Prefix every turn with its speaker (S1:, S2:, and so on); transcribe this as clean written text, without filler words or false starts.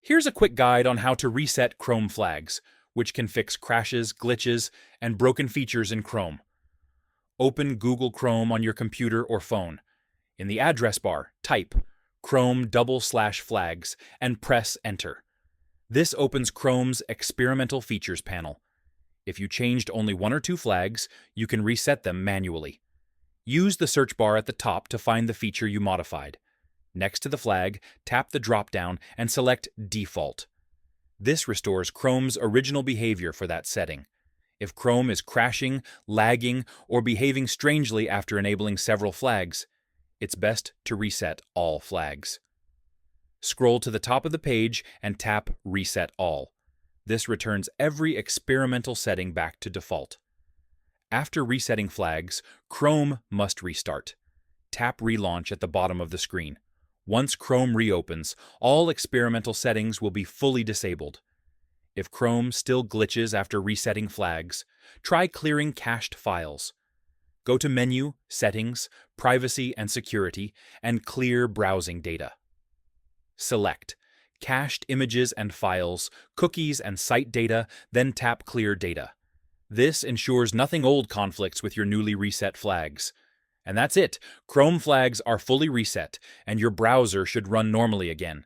S1: Here's a quick guide on how to reset Chrome flags, which can fix crashes, glitches, and broken features in Chrome. Open Google Chrome on your computer or phone. In the address bar, type Chrome/flags and press Enter. This opens Chrome's Experimental Features panel. If you changed only one or two flags, you can reset them manually. Use the search bar at the top to find the feature you modified. Next to the flag, tap the drop-down and select Default. This restores Chrome's original behavior for that setting. If Chrome is crashing, lagging, or behaving strangely after enabling several flags, it's best to reset all flags. Scroll to the top of the page and tap Reset All. This returns every experimental setting back to default. After resetting flags, Chrome must restart. Tap Relaunch at the bottom of the screen. Once Chrome reopens, all experimental settings will be fully disabled. If Chrome still glitches after resetting flags, try clearing cached files. Go to Menu, Settings, Privacy and Security, and Clear Browsing Data. Select Cached Images and Files, Cookies and Site Data, then tap Clear Data. This ensures nothing old conflicts with your newly reset flags. And that's it. Chrome flags are fully reset, and your browser should run normally again.